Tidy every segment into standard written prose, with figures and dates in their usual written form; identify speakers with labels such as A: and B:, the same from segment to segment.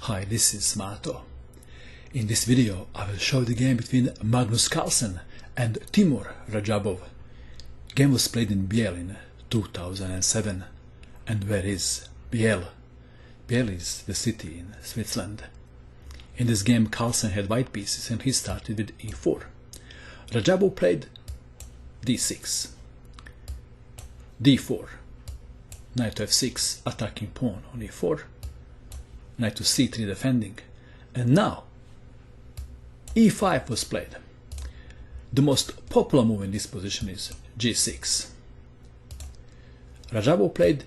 A: Hi, this is Mato. In this video I will show the game between Magnus Carlsen and Teimour Radjabov. Game was played in Biel in 2007. And where is Biel? Biel is the city in Switzerland. In this game Carlsen had white pieces and he started with e4. Radjabov played d6, d4, knight to f6, attacking pawn on e4, knight to c3 defending, and now e5 was played. The most popular move in this position is g6. Radjabov played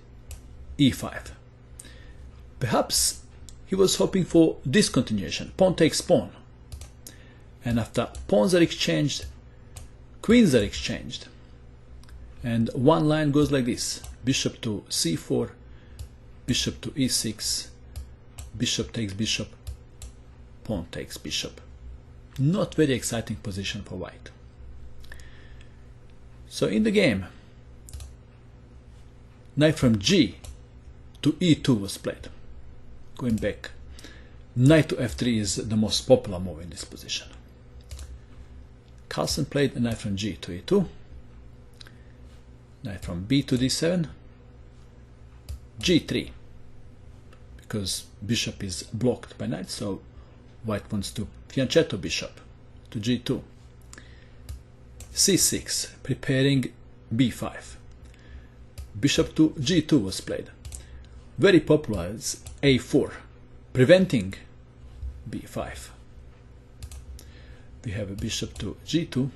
A: e5. Perhaps he was hoping for discontinuation, pawn takes pawn, and after pawns are exchanged, queens are exchanged, and one line goes like this: bishop to c4, bishop to e6, bishop takes bishop, pawn takes bishop. Not very exciting position for white. So in the game, knight from g to e2 was played. Going back, knight to f3 is the most popular move in this position. Carlsen played a knight from g to e2, knight from b to d7, g3, because bishop is blocked by knight, so white wants to fianchetto bishop to g2, c6, preparing b5, bishop to g2 was played. Very popular is a4, preventing b5. We have a bishop to g2,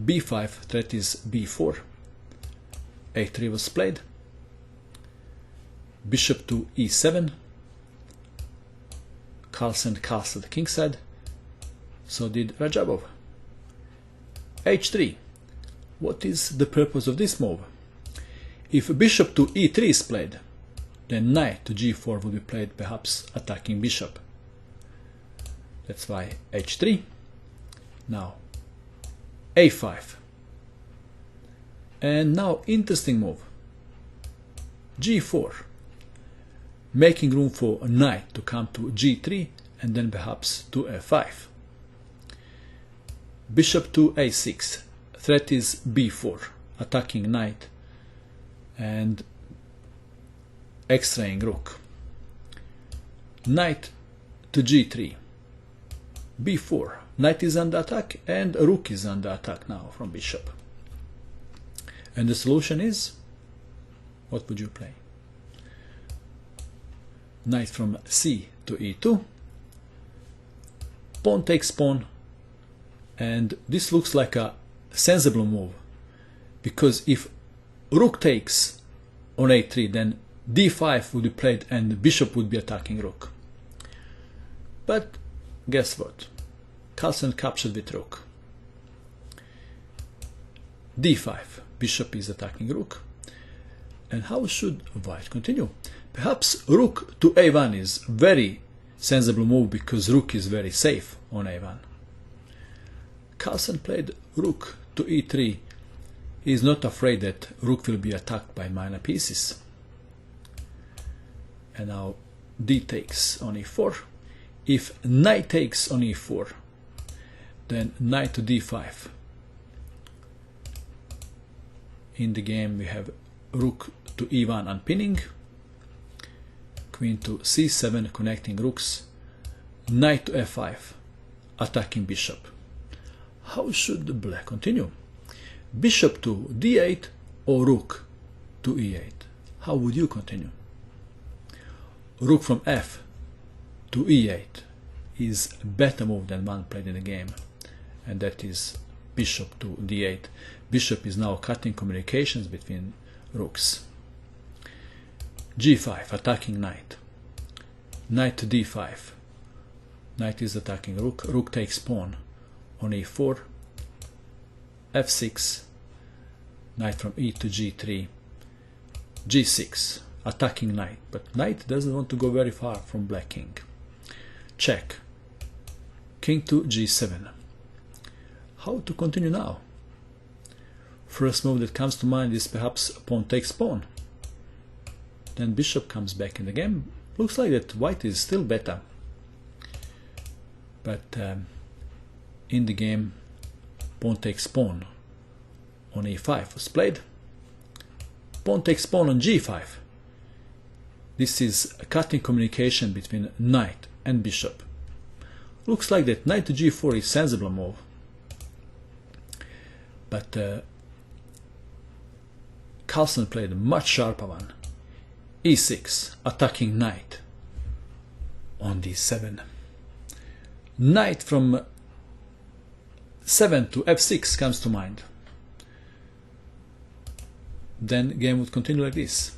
A: b5, threat is b4, a3 was played, bishop to e7, Carlsen castled kingside, so did Radjabov. h3, what is the purpose of this move? If bishop to e3 is played, then knight to g4 would be played, perhaps attacking bishop. That's why h3. Now a5. And now interesting move. g4. Making room for a knight to come to g3 and then perhaps to f5. Bishop to a6. Threat is b4. Attacking knight and extraying rook. Knight to g3. b4. Knight is under attack and rook is under attack now from bishop. And the solution is, what would you play? Knight from c to e2, pawn takes pawn, and this looks like a sensible move, because if rook takes on a3, then d5 would be played and the bishop would be attacking rook. But guess what? Carlsen captured with rook. d5, bishop is attacking rook. And how should white continue? Perhaps rook to a1 is very sensible move, because rook is very safe on a1. Carlsen played rook to e3. He is not afraid that rook will be attacked by minor pieces. And now d takes on e4. If knight takes on e4, then knight to d5. In the game we have rook to e1 unpinning, queen to c7 connecting rooks, knight to f5 attacking bishop. How should black continue? Bishop to d8 or rook to e8? How would you continue? Rook from f to e8 is a better move than one played in the game, and that is bishop to d8. Bishop is now cutting communications between rooks. g5, attacking knight. Knight to d5. Knight is attacking rook. Rook takes pawn on e4. f6. Knight from e to g3. g6, attacking knight. But knight doesn't want to go very far from black king. Check. King to g7. How to continue now? First move that comes to mind is perhaps pawn takes pawn. Then bishop comes back in the game. Looks like that white is still better. But in the game, pawn takes pawn on e5 was played. Pawn takes pawn on g5. This is a cutting communication between knight and bishop. Looks like that knight to g4 is sensible move. But Carlsen played a much sharper one. e6, attacking knight on d7. Knight from 7 to f6 comes to mind. Then the game would continue like this.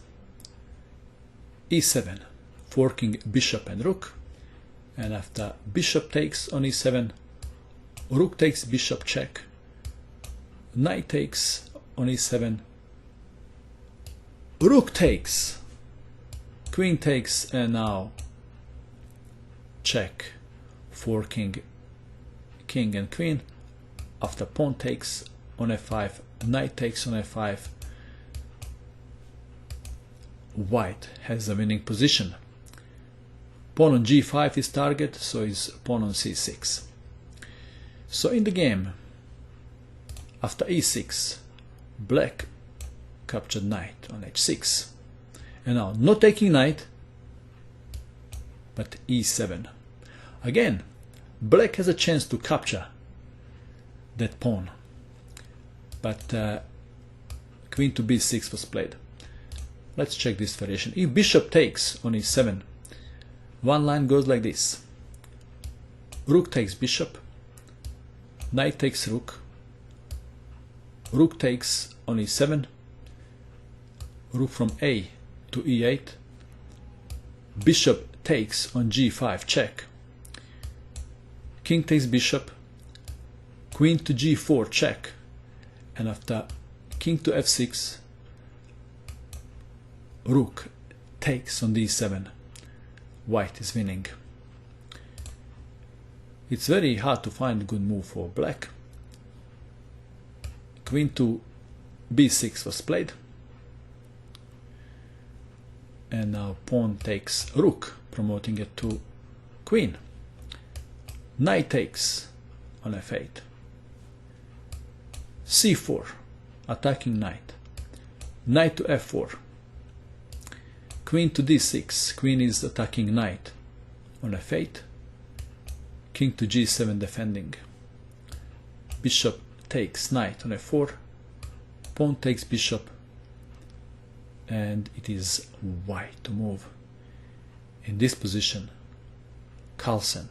A: e7, forking bishop and rook, and after bishop takes on e7, rook takes bishop check, knight takes on e7, rook takes, queen takes, and now check, forking king and queen. After pawn takes on f5, knight takes on f5, white has a winning position. Pawn on g5 is target, so is pawn on c6. So in the game, after e6, black captured knight on h6. And now, not taking knight, but e7. Again, black has a chance to capture that pawn. But queen to b6 was played. Let's check this variation. If bishop takes on e7, one line goes like this. Rook takes bishop, knight takes rook, rook takes on e7, rook from a to e8, bishop takes on g5 check, king takes bishop, queen to g4 check, and after king to f6, rook takes on d7. White is winning. It's very hard to find a good move for black. Queen to b6 was played. And now pawn takes rook, promoting it to queen. Knight takes on f8. c4, attacking knight. Knight to f4. Queen to d6, queen is attacking knight on f8, king to g7 defending, bishop takes knight on f4, pawn takes bishop, and it is white to move. In this position, Carlsen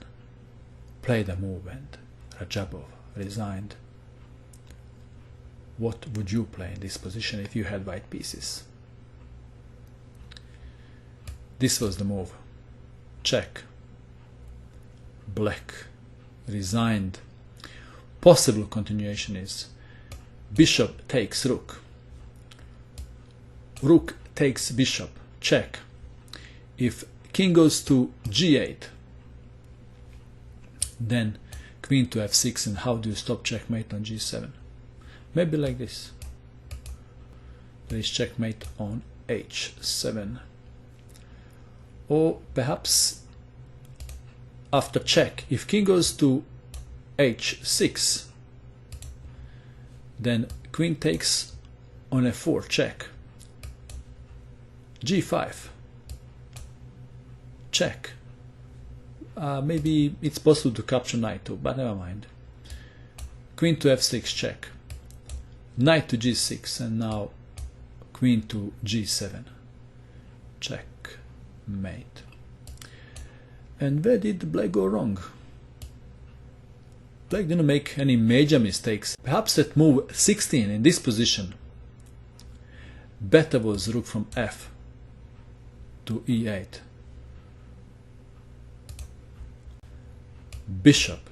A: played a move and Radjabov resigned. What would you play in this position if you had white pieces? This was the move. Check. Black resigned. Possible continuation is bishop takes rook. Rook takes bishop. Check. If king goes to g8, then queen to f6, and how do you stop checkmate on g7? Maybe like this. There is checkmate on h7. Or perhaps after check, if king goes to h6, then queen takes on f4 check, g5 check. Maybe it's possible to capture knight too, but never mind. Queen to f6 check, knight to g6, and now queen to g7 check. Mate. And where did black go wrong? Black didn't make any major mistakes. Perhaps at move 16 in this position, better was rook from f to e8. Bishop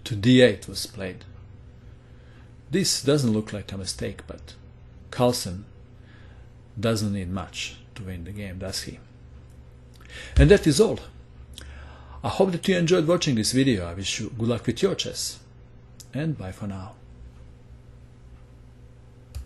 A: to d8 was played. This doesn't look like a mistake, but Carlsen doesn't need much to win the game, does he? And that is all. I hope that you enjoyed watching this video. I wish you good luck with your chess, and bye for now.